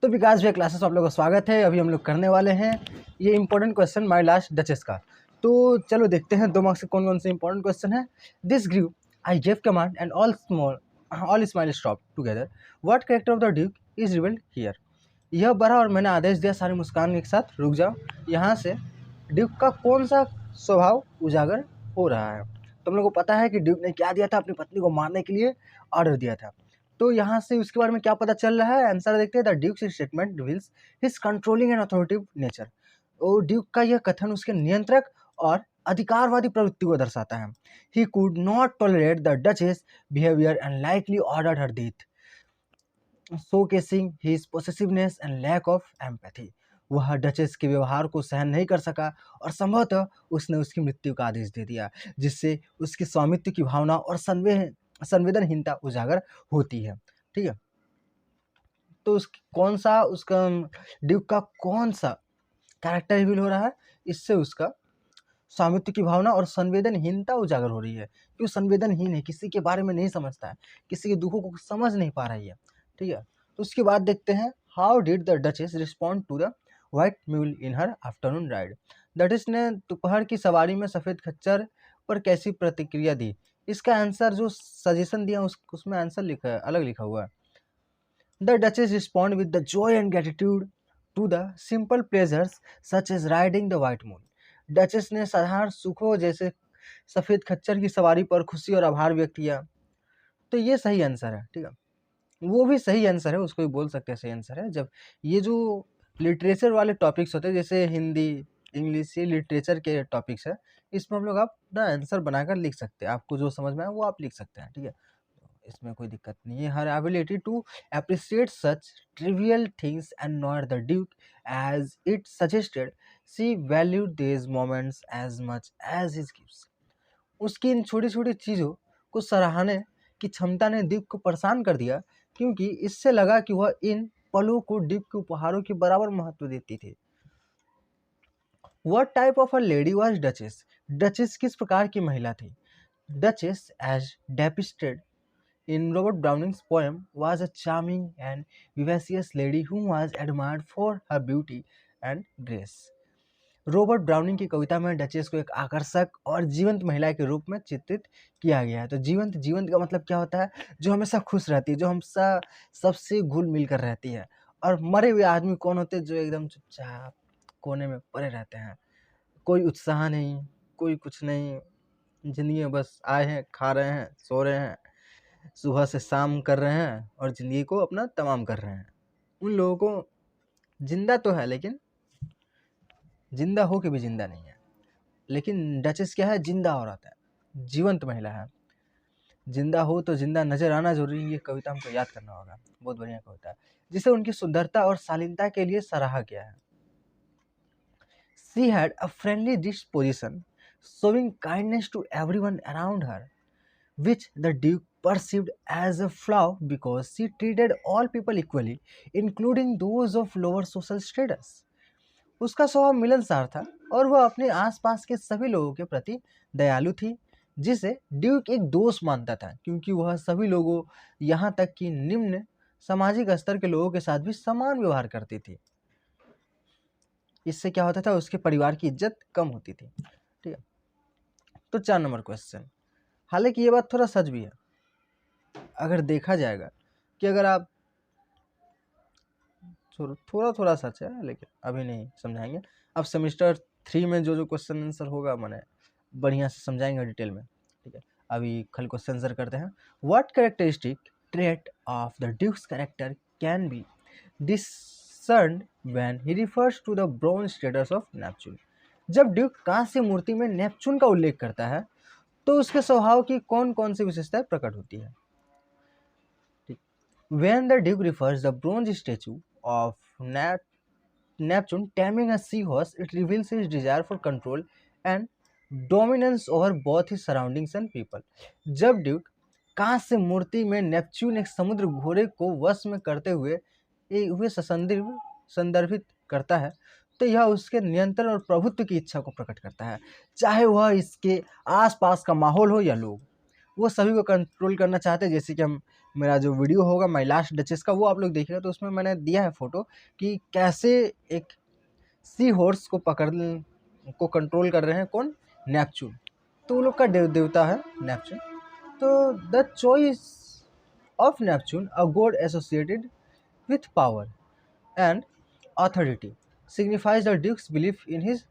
तो विकास भैया क्लासेस में आप लोगों का स्वागत है। अभी हम लोग करने वाले हैं ये important question my last duchess का। तो चलो देखते हैं 2 मार्क्स से कौन कौन से इंपॉर्टेंट क्वेश्चन है। This grew I gave command and all smile stop together, what character of the duke is revealed here. यह बढ़ा और मैंने आदेश दिया, सारे मुस्कान एक साथ रुक जाओ। यहाँ से ड्यूक का कौन सा स्वभाव उजागर हो रहा है। तो हम लोग को पता है कि ड्यूक ने क्या दिया था, अपनी पत्नी को मारने के लिए ऑर्डर दिया था। तो यहाँ से उसके बारे में क्या पता चल रहा है, आंसर देखते हैं। The duke's statement reveals his controlling and authoritative nature. और ड्यूक का यह कथन उसके नियंत्रक और अधिकारवादी प्रवृत्ति को दर्शाता है। He could not tolerate the duchess behaviour and likely ordered her death, showcasing his possessiveness and lack of empathy. वह डचेस के व्यवहार को सहन नहीं कर सका और संभवतः उसने उसकी मृत्यु का आदेश दे दिया, जिससे उसके स्वामित्व की भावना और संवेदनहीनता उजागर होती है। ठीक है, तो उसका ड्यूक का कौन सा कैरेक्टर रिवील हो रहा है, इससे उसका स्वामित्व की भावना और संवेदनहीनता उजागर हो रही है। क्यों संवेदनहीन है, किसी के बारे में नहीं समझता है, किसी के दुखों को समझ नहीं पा रही है। ठीक है, तो उसके बाद देखते हैं how did the duchess respond to the white mule in her afternoon ride. Duchess ने दोपहर की सवारी में सफ़ेद खच्चर पर कैसी प्रतिक्रिया दी। इसका आंसर जो सजेशन दिया उसमें आंसर लिखा है, अलग लिखा हुआ है। The duchess respond with the joy and gratitude to the simple pleasures such as riding the white moon. Duchess ने साधारण सुखों जैसे सफ़ेद खच्चर की सवारी पर खुशी और आभार व्यक्त किया। तो ये सही आंसर है। ठीक है, वो भी सही आंसर है, उसको भी बोल सकते हैं सही आंसर है। जब ये जो लिटरेचर वाले टॉपिक्स होते हैं जैसे हिंदी, इंग्लिश, ये लिटरेचर के टॉपिक्स है, इसमें हम लोग आप ना आंसर बनाकर लिख सकते हैं। आपको जो समझ में आए वो आप लिख सकते हैं। ठीक है, इसमें कोई दिक्कत नहीं है। Her ability to appreciate such trivial things and not the duke as it suggested, she valued these moments as much as his gifts. उसकी इन छोटी छोटी चीज़ों को सराहने की क्षमता ने ड्यूक को परेशान कर दिया, क्योंकि इससे लगा कि वह इन पलों को ड्यूक के उपहारों के बराबर महत्व देती थी। What type of a lady was Duchess? Duchess किस प्रकार की महिला थी। Duchess, as depicted in Robert Browning's poem, was a charming and vivacious lady who was admired for her beauty and grace. Robert browning की कविता में duchess को एक आकर्षक और जीवंत महिला के रूप में चित्रित किया गया है। तो जीवंत का मतलब क्या होता है, जो हमेशा खुश रहती है, जो हमेशा सबसे घुल मिल कर रहती है। और मरे हुए आदमी कौन होते हैं, जो एकदम चुपचाप कोने में पड़े रहते हैं, कोई उत्साह नहीं, कोई कुछ नहीं, जिंदगी में बस आए हैं, खा रहे हैं, सो रहे हैं, सुबह से शाम कर रहे हैं और ज़िंदगी को अपना तमाम कर रहे हैं। उन लोगों को जिंदा तो है, लेकिन जिंदा हो के भी जिंदा नहीं है। लेकिन डचेस क्या है, जिंदा हो रहता है, जीवंत महिला है। जिंदा हो तो जिंदा नजर आना जरूरी है। ये कविता हमको याद करना होगा, बहुत बढ़िया कविता है, जिसे उनकी सुंदरता और शालीनता के लिए सराहा गया है। She had a friendly disposition, showing kindness to everyone around her, which the Duke perceived as a flaw because she treated all people equally, including those of lower social status. उसका स्वभाव मिलनसार था और वह अपने आसपास के सभी लोगों के प्रति दयालु थी, जिसे ड्यूक एक दोष मानता था, क्योंकि वह सभी लोगों, यहाँ तक कि निम्न सामाजिक स्तर के लोगों के साथ भी समान व्यवहार करती थी। इससे क्या होता था, उसके परिवार की इज्जत कम होती थी। ठीक है, तो 4 नंबर क्वेश्चन, हालांकि ये बात थोड़ा सच भी है। अगर देखा जाएगा कि अगर आप थोड़ा सच है, लेकिन अभी नहीं समझाएंगे। अब सेमेस्टर 3 में जो क्वेश्चन आंसर होगा, मैंने बढ़िया से समझाएंगे डिटेल में। ठीक है, अभी खाली क्वेश्चन आंसर करते हैं। What characteristic trait of the duke's character can be discerned when he refers to the bronze status of Neptune। जब ड्यूक कांस्य मूर्ति में नेपच्यून का उल्लेख करता है, तो उसके स्वभाव की कौन कौन सी विशेषताएं प्रकट होती है। When the Duke refers the bronze statue of Neptune taming a seahorse, it reveals his desire for control and dominance over both his surroundings and people। जब ड्यूक कांस्य मूर्ति में नेपच्यून एक समुद्र घोड़े को वश में करते हुए संदर्भित करता है, तो यह उसके नियंत्रण और प्रभुत्व की इच्छा को प्रकट करता है। चाहे वह इसके आसपास का माहौल हो या लोग, वो सभी को कंट्रोल करना चाहते हैं। जैसे कि हम मेरा जो वीडियो होगा माई लास्ट डचेस का, वो आप लोग देखिएगा, तो उसमें मैंने दिया है फोटो कि कैसे एक सी हॉर्स को कंट्रोल कर रहे हैं कौन, नेपच्यून। तो वो लोग का देवता है नेपच्यून। तो the choice of Neptune, a God associated with power and authority, signifies the duke's belief in his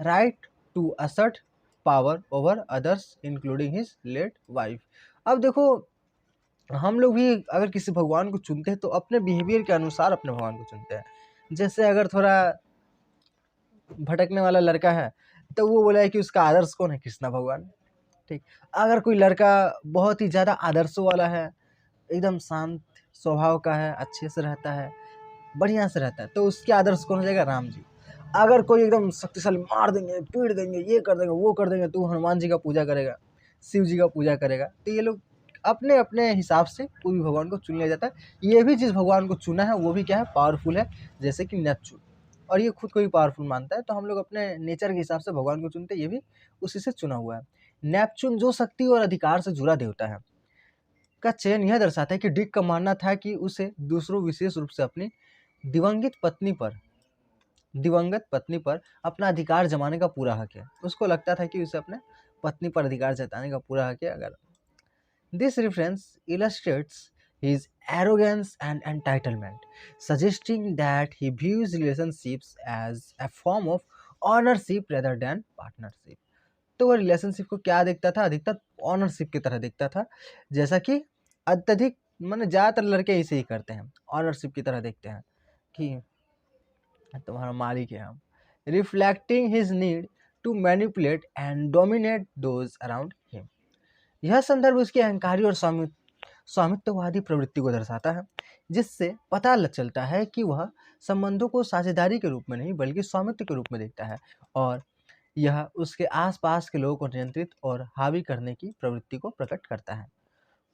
right to assert power over others, including his late wife. अब देखो, हम लोग भी अगर किसी भगवान को चुनते हैं तो अपने बिहेवियर के अनुसार अपने भगवान को चुनते हैं। जैसे अगर थोड़ा भटकने वाला लड़का है तो वो बोला है कि उसका आदर्श कौन है, कृष्णा भगवान। ठीक। अगर कोई लड़का बहुत ही ज़्यादा आदर्शों वाला है, एकदम शांत स्वभाव का है, अच्छे से रहता है, बढ़िया से रहता है, तो उसके आदर्श कौन हो जाएगा, राम जी। अगर कोई एकदम शक्तिशाली, मार देंगे, पीट देंगे, ये कर देंगे, वो कर देंगे, तो हनुमान जी का पूजा करेगा, शिव जी का पूजा करेगा। तो ये लोग अपने अपने हिसाब से कोई भी भगवान को चुन लिया जाता है। ये भी जिस भगवान को चुना है वो भी क्या है, पावरफुल है, जैसे कि नेपच्यून, और ये खुद को भी पावरफुल मानता है। तो हम लोग अपने नेचर के हिसाब से भगवान को चुनते हैं, ये भी उसी से चुना हुआ है। नेपच्यून जो शक्ति और अधिकार से जुड़ा देवता है का चयन यह दर्शाता है कि डिक का मानना था कि उसे दूसरों, विशेष रूप से अपनी दिवंगत पत्नी पर अपना अधिकार जमाने का पूरा हक है। उसको लगता था कि उसे अपने पत्नी पर अधिकार जताने का पूरा हक है। अगर this reference illustrates his arrogance and entitlement, suggesting that he views relationships as a form of ownership rather than partnership. तो वो रिलेशनशिप को क्या देखता था, अधिकतर ऑनरशिप की तरह देखता था, जैसा कि अत्यधिक माने ज़्यादातर लड़के इसे ही करते हैं, ऑनरशिप की तरह देखते हैं कि तुम्हारा मालिक है हम। Reflecting his need to manipulate and dominate those around him. यह संदर्भ उसकी अहंकारी और स्वामित्ववादी प्रवृत्ति को दर्शाता है, जिससे पता चलता है कि वह संबंधों को साझेदारी के रूप में नहीं बल्कि स्वामित्व के रूप में देखता है, और यह उसके आसपास के लोगों को नियंत्रित और हावी करने की प्रवृत्ति को प्रकट करता है।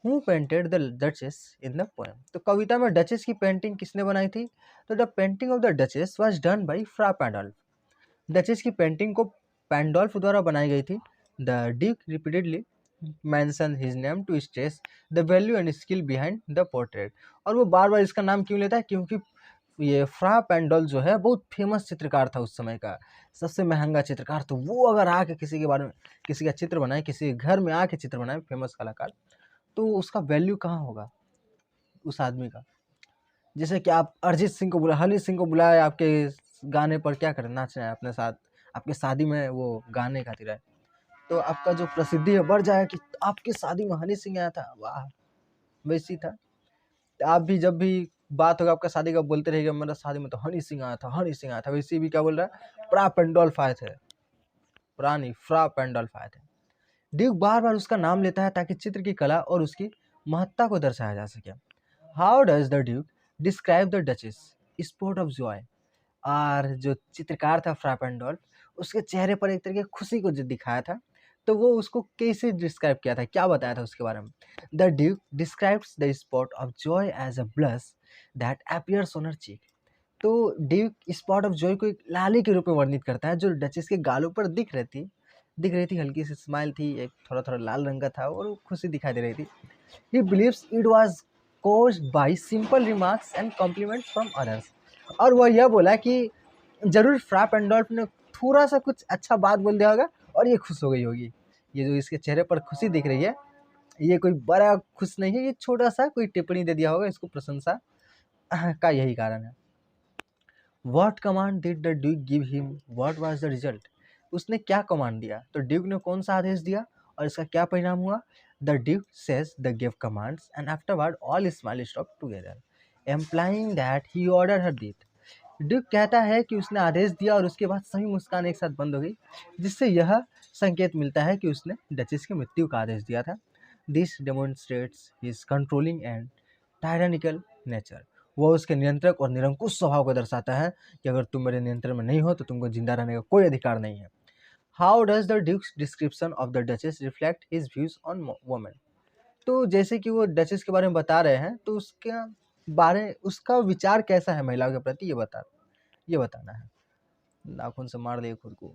Who painted the duchess in the poem. तो कविता में डचेस की पेंटिंग किसने बनाई थी, तो the painting of the duchess was done by Fra Pandolf. Duchess की पेंटिंग को पैंडोल्फ द्वारा बनाई गई थी। The duke repeatedly mention his name to stress the value and skill behind the portrait. और वो बार बार इसका नाम क्यों लेता है, क्योंकि ये फ्रा पेंडोल जो है बहुत फेमस चित्रकार था उस समय का, सबसे महंगा चित्रकार। तो वो अगर आके किसी के बारे में, किसी का चित्र बनाए, किसी के घर में आके चित्र बनाए, फेमस कलाकार, तो उसका वैल्यू कहाँ होगा उस आदमी का। जैसे कि आप अरिजीत सिंह को बुला, हनी सिंह को बुलाए आपके गाने पर, क्या करें, नाच रहे हैं अपने साथ, आपके शादी में वो गाने खातिर है, तो आपका जो प्रसिद्धि है बढ़ जाए कि आपके शादी में हनी सिंह आया था, वाह। वैसी था, तो आप भी जब भी बात होगा आपका शादी का, बोलते रहिएगा मेरा शादी में तो हनी सिंह आया था, हनी सिंह आया था। वैसे भी क्या बोल रहा है, प्रा पेंडोल्फ आए थे, पुरानी फ्रा पेंडोल्फ आए थे। ड्यूक बार बार उसका नाम लेता है ताकि चित्र की कला और उसकी महत्ता को दर्शाया जा सके। How does the Duke describe the duchess, spot of Joy. और जो चित्रकार था फ्रा पेंडोल्फ, उसके चेहरे पर एक तरह की खुशी को जो दिखाया था, तो वो उसको कैसे डिस्क्राइब किया था, क्या बताया था उसके बारे में। The duke describes the spot of joy as a blush that appears on her cheek. तो ड्यूक स्पॉट ऑफ जॉय को एक लाली के रूप में वर्णित करता है जो डचेस के गालों पर दिख रही थी, हल्की सी स्माइल थी, एक थोड़ा थोड़ा लाल रंग का था और वो खुशी दिखाई दे रही थी। He believes it was caused by simple remarks and compliments from others। और वह यह बोला कि जरूर फ्रा पेंडोल्फ ने थोड़ा सा कुछ अच्छा बात बोल दिया होगा और ये खुश हो गई होगी। ये जो इसके चेहरे पर खुशी दिख रही है, ये कोई बड़ा खुश नहीं है, ये छोटा सा कोई टिप्पणी दे दिया होगा, इसको प्रशंसा का यही कारण है। What command did the Duke give him? What was the result? उसने क्या कमांड दिया, तो ड्यूक ने कौन सा आदेश दिया और इसका क्या परिणाम हुआ। The Duke says the give commands and afterward all smile stop together, implying that he order her death. Duke कहता है कि उसने आदेश दिया और उसके बाद सभी मुस्कान एक साथ बंद हो गई, जिससे यह संकेत मिलता है कि उसने डचेस की मृत्यु का आदेश दिया था। This demonstrates his controlling and tyrannical nature. वह उसके नियंत्रक और निरंकुश स्वभाव को दर्शाता है कि अगर तुम मेरे नियंत्रण में नहीं हो तो तुमको जिंदा रहने का कोई अधिकार नहीं है। How does the duke's description of the duchess reflect his views on women. तो जैसे कि वो डचेस के बारे में बता रहे हैं, तो उसका विचार कैसा है महिलाओं के प्रति, ये बताना है। नाखून से मार दिए खुद को।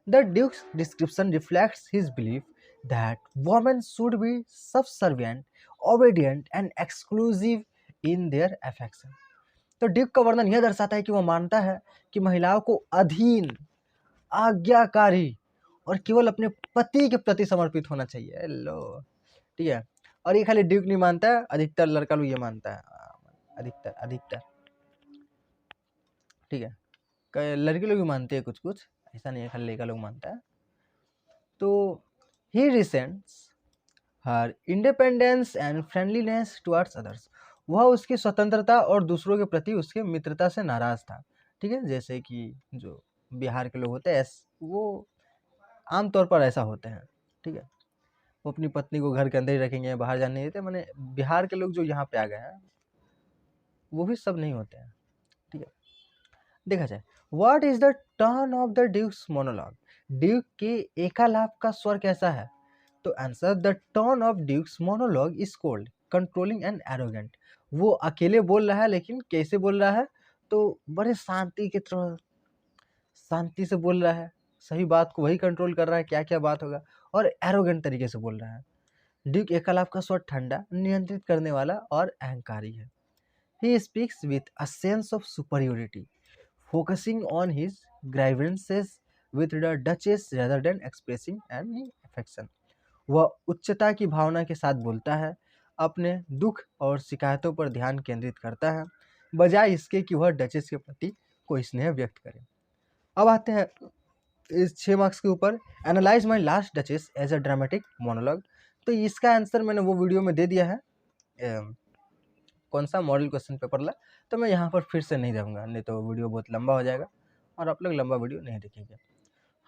The duke's description reflects his belief that women should be subservient, obedient and exclusive in their affection. तो ड्यूक का वर्णन यह दर्शाता है कि वह मानता है कि महिलाओं को अधीन, आज्ञाकारी और केवल अपने पति के प्रति समर्पित होना चाहिए। लो, ठीक है। और ये खाली ड्यूक नहीं मानता है, अधिकतर लड़का लोग ये मानता है, अधिकतर, ठीक है। लड़के लोग भी मानते हैं कुछ कुछ, ऐसा नहीं है खाली लड़का लोग मानता है। तो he resents her independence and friendliness towards others, वह उसकी स्वतंत्रता और दूसरों के प्रति उसके मित्रता से नाराज था, ठीक है। जैसे कि जो बिहार के लोग होते हैं वो आमतौर पर ऐसा होते हैं, ठीक है। वो अपनी पत्नी को घर के अंदर ही रखेंगे, बाहर जाने नहीं देते। मैंने बिहार के लोग जो यहाँ पे आ गए हैं वो भी सब नहीं होते हैं, ठीक है। देखा जाए, what is the turn of the duke's monologue, duke के एकालाप का स्वर कैसा है? तो answer, the turn of duke's monologue is cold, controlling and arrogant. वो अकेले बोल रहा है, लेकिन कैसे बोल रहा है? तो बड़े शांति की तरह, शांति से बोल रहा है, सही बात को वही कंट्रोल कर रहा है, क्या क्या बात होगा, और एरोगेंट तरीके से बोल रहा है। ड्यूक एकालाप का स्वर ठंडा, नियंत्रित करने वाला और अहंकारी है। He speaks with a sense of superiority, focusing on his grievances with the duchess rather than expressing any affection. वह उच्चता की भावना के साथ बोलता है, अपने दुख और शिकायतों पर ध्यान केंद्रित करता है, बजाय इसके कि वह डचेस के प्रति कोई स्नेह व्यक्त करे। अब आते हैं इस 6 मार्क्स के ऊपर, analyse my last duchess as a dramatic monologue. तो इसका आंसर मैंने वो वीडियो में दे दिया है, कौन सा मॉडल क्वेश्चन पेपर ला, तो मैं यहाँ पर फिर से नहीं जाऊँगा, नहीं तो वीडियो बहुत लंबा हो जाएगा और आप लोग लंबा वीडियो नहीं देखेंगे।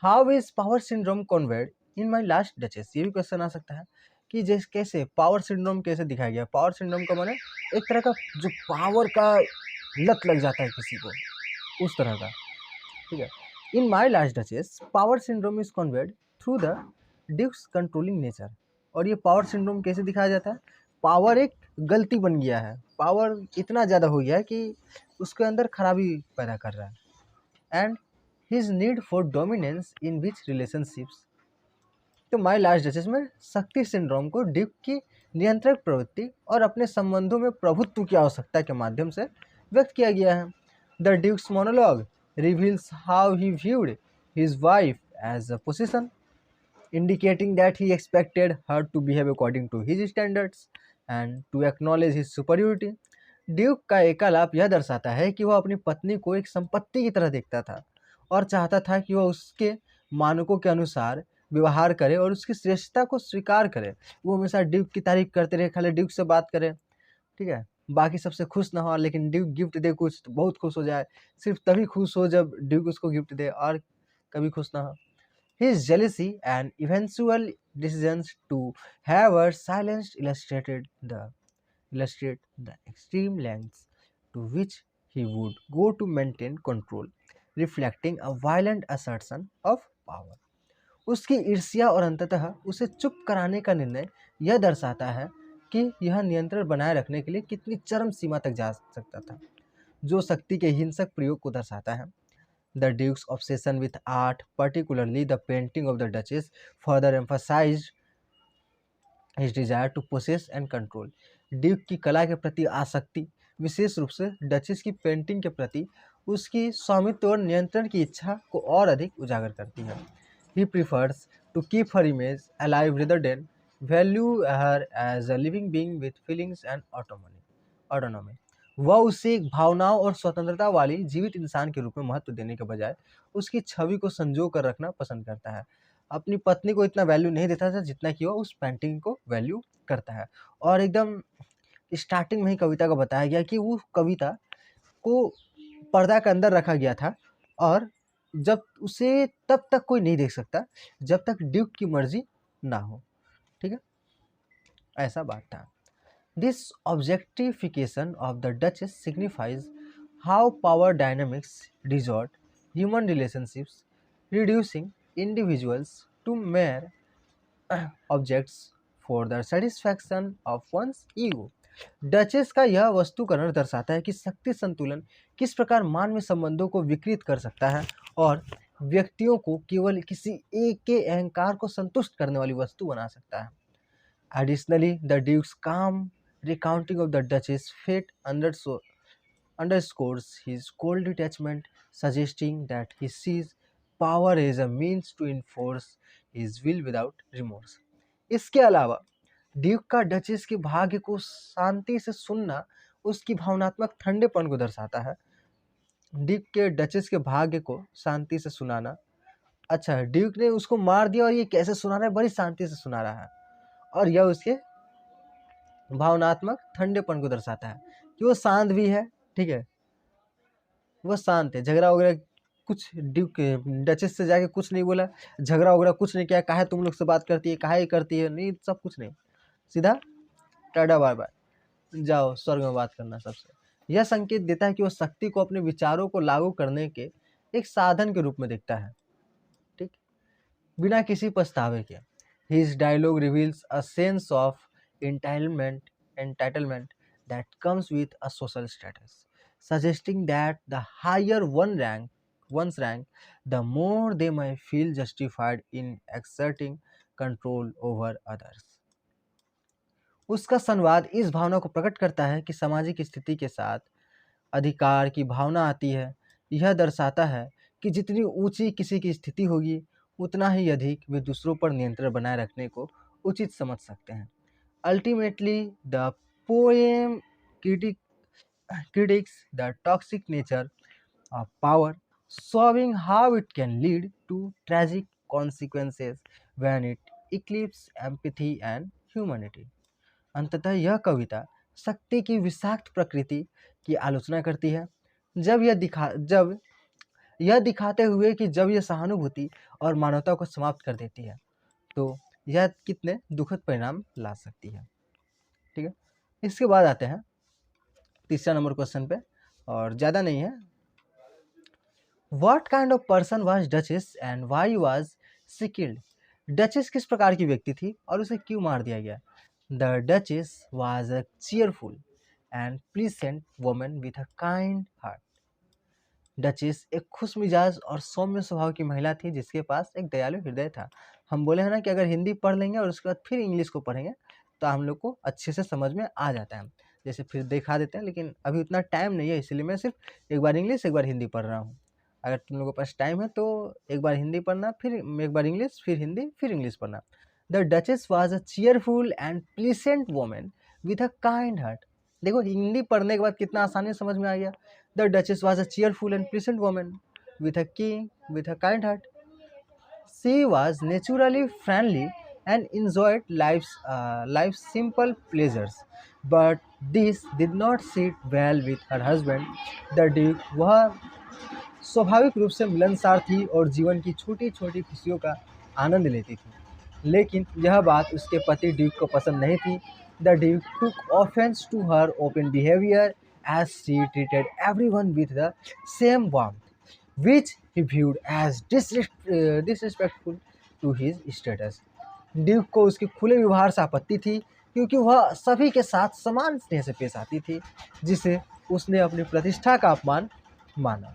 How is power syndrome conveyed in my last duchess, ये भी क्वेश्चन आ सकता है कि जैसे कैसे पावर सिंड्रोम कैसे दिखाया गया। पावर सिंड्रोम का माने एक तरह का जो पावर का लत लग जाता है किसी को, उस तरह का, ठीक है। In my last Duchess power syndrome is conveyed through the duke's controlling nature. और ये पावर सिंड्रोम कैसे दिखाया जाता है? पावर एक गलती बन गया है, पावर इतना ज़्यादा हो गया है कि उसके अंदर खराबी पैदा कर रहा है। And his need for dominance in which relationships. तो माई लास्ट डचेस में शक्ति सिंड्रोम को ड्यूक की नियंत्रक प्रवृत्ति और अपने संबंधों में प्रभुत्व की आवश्यकता के माध्यम से व्यक्त किया गया है। The duke's monologue reveals how he viewed his wife as a position, indicating that he expected her to behave according to his standards and to acknowledge his superiority. Duke का एकालाप यह दर्शाता है कि वह अपनी पत्नी को एक संपत्ति की तरह देखता था और चाहता था कि वह उसके मानकों के अनुसार व्यवहार करे और उसकी श्रेष्ठता को स्वीकार करे। वो हमेशा ड्यूक की तारीफ करते रहे, खाली ड्यूक से बात करे, ठीक है। बाकी सबसे खुश ना हो, लेकिन ड्यूक गिफ्ट दे कुछ तो बहुत खुश हो जाए, सिर्फ तभी खुश हो जब ड्यूक उसको गिफ्ट दे, और कभी खुश ना हो। His jealousy and eventual decisions to have her silenced illustrate the extreme lengths to which he would go to maintain control, reflecting a violent assertion of power. उसकी ईर्ष्या और अंततः उसे चुप कराने का निर्णय यह दर्शाता है कि यह नियंत्रण बनाए रखने के लिए कितनी चरम सीमा तक जा सकता था, जो शक्ति के हिंसक प्रयोग को दर्शाता है। The Duke's obsession with art, particularly the painting of the Duchess, further emphasized his desire to possess and control. Duke की कला के प्रति आसक्ति विशेष रूप से डचेस की पेंटिंग के प्रति उसकी स्वामित्व और नियंत्रण की इच्छा को और अधिक उजागर करती है। He prefers to keep her image alive rather than value her as a living being with feelings and autonomy. वह उसे एक भावनाओं और स्वतंत्रता वाली जीवित इंसान के रूप में महत्व देने के बजाय उसकी छवि को संजो कर रखना पसंद करता है। अपनी पत्नी को इतना वैल्यू नहीं देता था जितना कि वह उस पेंटिंग को वैल्यू करता है। और एकदम स्टार्टिंग में ही कविता का बताया गया कि वो कविता को पर्दा के अंदर रखा गया था और जब उसे तब तक कोई नहीं देख सकता जब तक ड्यूक की मर्जी ना हो, ठीक है, ऐसा बात था। This objectification of the Duchess signifies how power dynamics distort human relationships, reducing individuals to mere objects for the satisfaction of one's ego. Duchess का यह वस्तुकरण दर्शाता है कि शक्ति संतुलन किस प्रकार मानवीय संबंधों को विकृत कर सकता है और व्यक्तियों को केवल किसी एक के अहंकार को संतुष्ट करने वाली वस्तु बना सकता है। एडिशनली द ड्यूक्स काम recounting of the Duchess' fate underscores his cold detachment, suggesting that he sees power as a means to enforce his will without remorse. इसके अलावा ड्यूक का डचेस के भाग्य को शांति से सुनना उसकी भावनात्मक ठंडेपन को दर्शाता है। ड्यूक के डचेस के भाग्य को शांति से सुनाना, अच्छा ड्यूक ने उसको मार दिया और ये कैसे सुना रहा है, बड़ी शांति से सुना रहा है, और यह उसके भावनात्मक ठंडेपन को दर्शाता है कि वो शांत भी है, ठीक है, वो शांत है, झगड़ा वगैरह कुछ ड्यूक डचेस से जाके कुछ नहीं बोला, झगड़ा वगैरह कुछ नहीं किया, काहे तुम लोग से बात करती है, काहे करती है, नहीं सब कुछ नहीं, सीधा टाटा बाय बाय, जाओ स्वर्ग में बात करना सबसे। यह संकेत देता है कि वो शक्ति को अपने विचारों को लागू करने के एक साधन के रूप में देखता है, ठीक, बिना किसी पछतावे के। His dialogue reveals a sense of entitlement that comes with a social status, suggesting that the higher one's rank, the more they may feel justified in exerting control over others. उसका संवाद इस भावना को प्रकट करता है कि सामाजिक स्थिति के साथ अधिकार की भावना आती है। यह दर्शाता है कि जितनी ऊंची किसी की स्थिति होगी उतना ही अधिक वे दूसरों पर नियंत्रण बनाए रखने को उचित समझ सकते हैं। Ultimately the poem critiques the toxic nature of power, showing how it can lead to tragic consequences when it eclipses empathy and humanity. अंततः यह कविता शक्ति की विषाक्त प्रकृति की आलोचना करती है, जब यह दिखाते हुए कि जब यह सहानुभूति और मानवता को समाप्त कर देती है तो यह कितने दुखद परिणाम ला सकती है। ठीक है, इसके बाद आते हैं तीसरा नंबर क्वेश्चन पे, और ज़्यादा नहीं है। What kind of person was duchess and why was she killed? Duchess किस प्रकार की व्यक्ति थी और उसे क्यों मार दिया गया? The duchess was a cheerful and pleasant woman with a kind heart. Duchess एक खुश मिजाज और सौम्य स्वभाव की महिला थी जिसके पास एक दयालु हृदय था। हम बोले हैं ना कि अगर हिंदी पढ़ लेंगे और उसके बाद फिर इंग्लिश को पढ़ेंगे तो हम लोग को अच्छे से समझ में आ जाता है। जैसे फिर दिखा देते हैं, लेकिन अभी उतना टाइम नहीं है, इसलिए मैं सिर्फ एक बार इंग्लिश एक बार हिंदी पढ़ रहा हूँ। अगर तुम लोगों के पास टाइम है तो एक बार हिंदी पढ़ना, फिर एक बार इंग्लिश, फिर हिंदी, फिर इंग्लिश पढ़ना। The duchess was a cheerful and pleasant woman with a kind heart. देखो हिंदी पढ़ने के बाद कितना आसानी से समझ में आ गया। The duchess was a cheerful and pleasant woman with a kind heart. She was naturally friendly and enjoyed life's simple pleasures, but this did not sit well with her husband, the Duke. वह स्वाभाविक रूप से मिलनसार थी और जीवन की छोटी छोटी खुशियों का आनंद लेती थी, लेकिन यह बात उसके पति ड्यूक को पसंद नहीं थी। The Duke took offense to her open behavior as she treated everyone with the same warmth, which he viewed as disrespectful to his status. Duke को उसके खुले व्यवहार से आपत्ति थी क्योंकि वह सभी के साथ समान स्नेह से पेश आती थी, जिसे उसने अपनी प्रतिष्ठा का अपमान माना।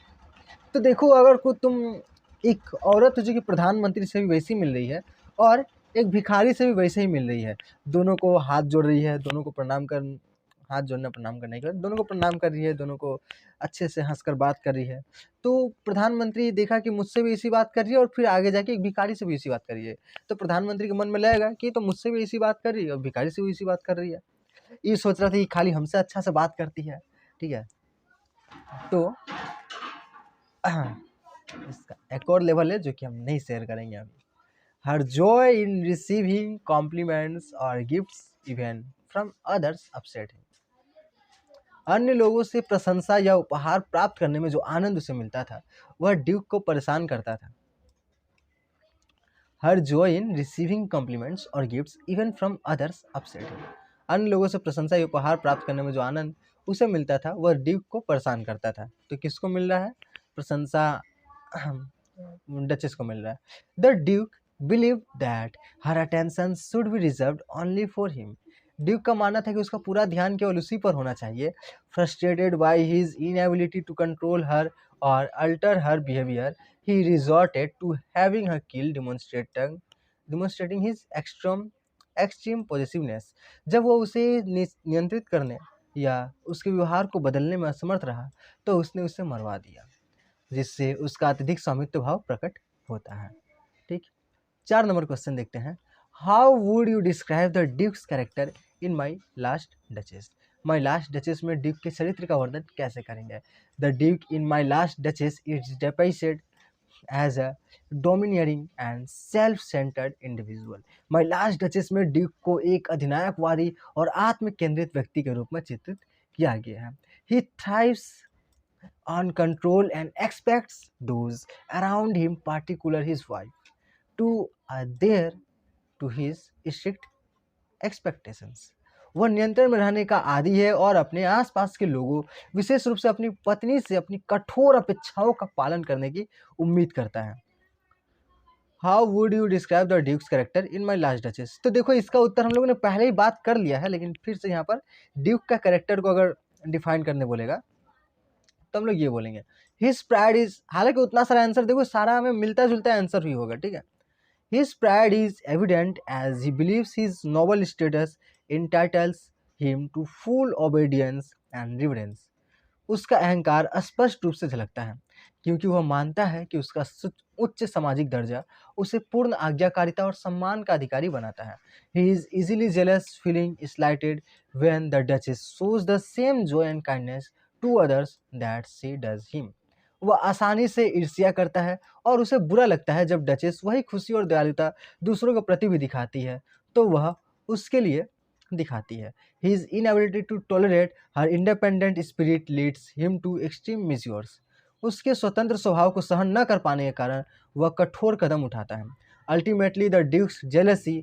तो देखो अगर को तुम एक औरत जो कि प्रधानमंत्री से भी वैसी मिल रही है और एक भिखारी से भी वैसे ही मिल रही है, दोनों को हाथ जोड़ रही है, दोनों को हाथ जोड़ना प्रणाम करने के बाद दोनों को प्रणाम कर रही है, दोनों को अच्छे से हंसकर बात कर रही है। तो प्रधानमंत्री देखा कि मुझसे भी इसी बात कर रही है और फिर आगे जाके एक भिखारी से भी इसी बात कर रही है, तो प्रधानमंत्री के मन में लगेगा कि तो मुझसे भी इसी बात कर रही है और भिखारी से भी इसी बात कर रही है, ये सोच रहा था कि खाली हमसे अच्छा से बात करती है। ठीक है, तो इसका एक और लेवल है जो कि हम नहीं शेयर करेंगे अभी। हर जॉय इन रिसीविंग कॉम्प्लीमेंट्स और gifts even from others upset him. अन्य लोगों से प्रशंसा या उपहार प्राप्त करने में जो आनंद उसे मिलता था वह ड्यूक को परेशान करता था। हर जॉय इन रिसीविंग कॉम्प्लीमेंट्स और gifts even from others upset him. अन्य लोगों से प्रशंसा या उपहार प्राप्त करने में जो आनंद उसे मिलता था वह ड्यूक को परेशान करता था। तो किसको मिल रहा है? प्रशंसा डचेस को मिल रहा है। The Duke believe that her attention should be reserved only for him. Duke का मानना था कि उसका पूरा ध्यान केवल उसी पर होना चाहिए। Frustrated by his inability to control her और alter her behaviour, he resorted to having her kill, demonstrating his extreme positiveness. जब वो उसे नियंत्रित करने या उसके व्यवहार को बदलने में असमर्थ रहा तो उसने उसे मरवा दिया, जिससे उसका अत्यधिक स्वामित्व भाव प्रकट होता है। ठीक, 4 नंबर क्वेश्चन देखते हैं। How would you describe the duke's character in my last duchess? My last duchess में ड्यूक के चरित्र का वर्णन कैसे करेंगे? The duke in my last duchess is depicted as a domineering and self centred individual. My last duchess में duke को एक अधिनायकवादी और आत्म केंद्रित व्यक्ति के रूप में चित्रित किया गया है। ही thrives on control and expects those around him, particularly his wife, to adhere to his strict expectations. वह नियंत्रण में रहने का आदी है और अपने आसपास के लोगों, विशेष रूप से अपनी पत्नी से अपनी कठोर अपेक्षाओं का पालन करने की उम्मीद करता है। How would you describe the duke's character in my last duchess? तो देखो, इसका उत्तर हम लोगों ने पहले ही बात कर लिया है, लेकिन फिर से यहाँ पर ड्यूक का कैरेक्टर को अगर डिफाइन करने बोलेगा तो हम लोग ये बोलेंगे, हिज प्राइड इज, हालांकि उतना सारा आंसर देखो सारा हमें मिलता जुलता आंसर भी होगा, ठीक है। His pride is evident as he believes his noble status entitles him to full obedience and reverence. उसका अहंकार स्पष्ट रूप से झलकता है क्योंकि वह मानता है कि उसका उच्च सामाजिक दर्जा उसे पूर्ण आज्ञाकारिता और सम्मान का अधिकारी बनाता है। He is easily jealous, feeling slighted when the duchess shows the same joy and kindness to others that she does him. वह आसानी से ईर्ष्या करता है और उसे बुरा लगता है जब डचेस वही खुशी और दयालुता दूसरों के प्रति भी दिखाती है तो वह उसके लिए दिखाती है। His inability to tolerate her independent spirit leads him to extreme measures. उसके स्वतंत्र स्वभाव को सहन न कर पाने के कारण वह कठोर कदम उठाता है। Ultimately, the Duke's jealousy,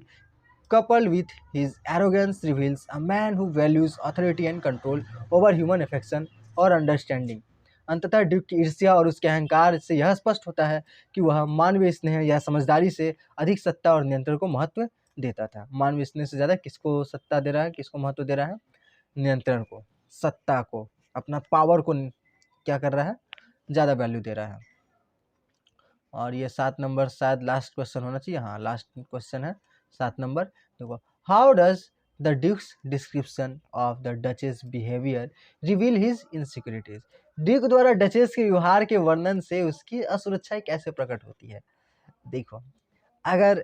coupled with his arrogance, reveals a man who values authority and control over human affection or understanding. अंततः ड्यूक की ईर्ष्या और उसके अहंकार से यह स्पष्ट होता है कि वह मानवीय स्नेह या समझदारी से अधिक सत्ता और नियंत्रण को महत्व देता था। मानवीय स्नेह से ज़्यादा किसको सत्ता दे रहा है, किसको महत्व दे रहा है? नियंत्रण को, सत्ता को, अपना पावर को क्या कर रहा है? ज़्यादा वैल्यू दे रहा है। और ये 7 नंबर शायद लास्ट क्वेश्चन होना चाहिए। हाँ, लास्ट क्वेश्चन है 7 नंबर। देखो, how does the duke's description of the duchess behaviour reveal his insecurities? Duke द्वारा डचेस के व्यवहार के वर्णन से उसकी असुरक्षाएं कैसे प्रकट होती है? देखो, अगर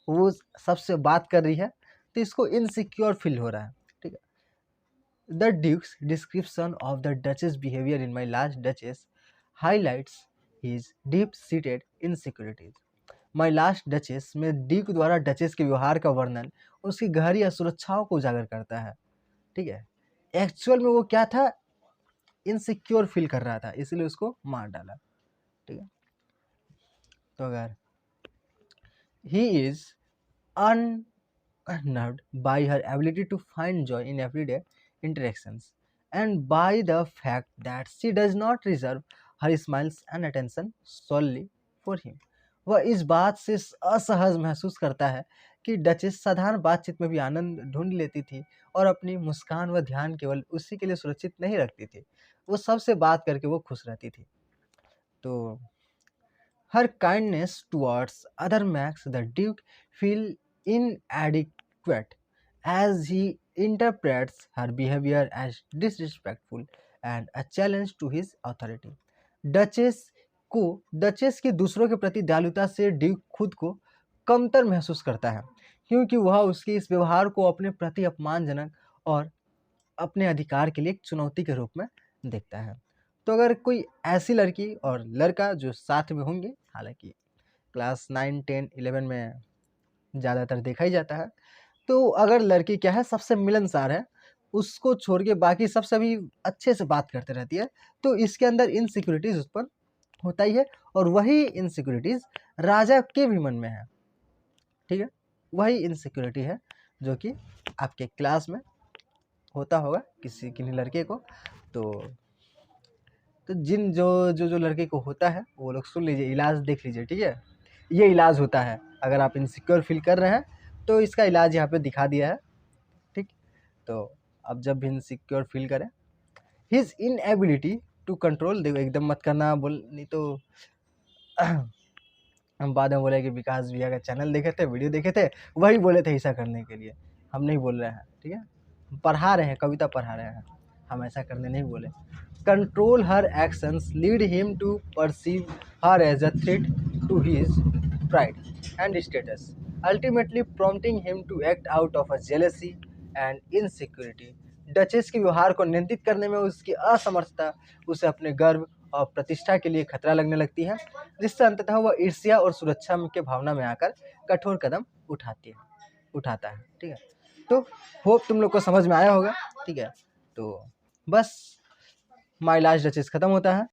वो सबसे बात कर रही है तो इसको इनसिक्योर फील हो रहा है, ठीक है। The duke's description of the duchess behaviour in my last duchess highlights his deep seated insecurities. My last duchess में ड्यूक द्वारा डचेस के व्यवहार का वर्णन उसकी गहरी असुरक्षाओं को उजागर करता है, ठीक है। एक्चुअल में वो क्या था? इनसिक्योर फील कर रहा था, इसलिए उसको मार डाला, ठीक है। तो अगर he is unnerved by her ability to find joy in everyday interactions and by the fact that she does not reserve her smiles and attention solely for him. वह इस बात से असहज महसूस करता है कि डचेस साधारण बातचीत में भी आनंद ढूंढ लेती थी और अपनी मुस्कान व ध्यान केवल उसी के लिए सुरक्षित नहीं रखती थी, वो सबसे बात करके वो खुश रहती थी। तो her kindness towards other makes the Duke feel inadequate as he interprets her behavior as disrespectful and a challenge to his authority. Duchess की दूसरों के प्रति दयालुता से ड्यूक खुद को कमतर महसूस करता है क्योंकि वह उसके इस व्यवहार को अपने प्रति अपमानजनक और अपने अधिकार के लिए एक चुनौती के रूप में देखता है। तो अगर कोई ऐसी लड़की और लड़का जो साथ में होंगे, हालांकि क्लास 9, 10, 11 में ज़्यादातर देखा ही जाता है, तो अगर लड़की क्या है, सबसे मिलनसार है, उसको छोड़ के बाकी सब सभी अच्छे से बात करते रहती है, तो इसके अंदर इनसिक्योरिटीज़ उत्पन्न होता ही है और वही इनसिक्योरिटीज़ राजा के भी मन में है, ठीक है। वही इनसिक्योरिटी है जो कि आपके क्लास में होता होगा किन्हीं लड़के को। तो जिन जो लड़के को होता है वो लोग सुन लीजिए, इलाज देख लीजिए, ठीक है। ये इलाज होता है, अगर आप इनसिक्योर फील कर रहे हैं तो इसका इलाज यहाँ पे दिखा दिया है, ठीक। तो अब जब भी इनसिक्योर फील करें, हिज इनएबिलिटी टू कंट्रोल, देखो एकदम मत करना बोल, नहीं तो हम बाद में बोले कि विकास भैया का चैनल देखे थे, वीडियो देखे थे, वही बोले थे ऐसा करने के लिए, हम नहीं बोल रहे हैं, ठीक है, पढ़ा रहे हैं, कविता पढ़ा रहे हैं, हम ऐसा करने नहीं बोले। Control her actions lead him to perceive her as a threat to his pride and status, ultimately prompting him to act out of a jealousy and insecurity. Duchess के व्यवहार को नियंत्रित करने में उसकी असमर्थता उसे अपने गर्व और प्रतिष्ठा के लिए खतरा लगने लगती है, जिससे अंततः वह ईर्ष्या और सुरक्षा के भावना में आकर कठोर कदम उठाता है। ठीक है, तो होप तुम लोग को समझ में आया होगा। ठीक है, तो बस माई लास्ट डचेस खत्म होता है।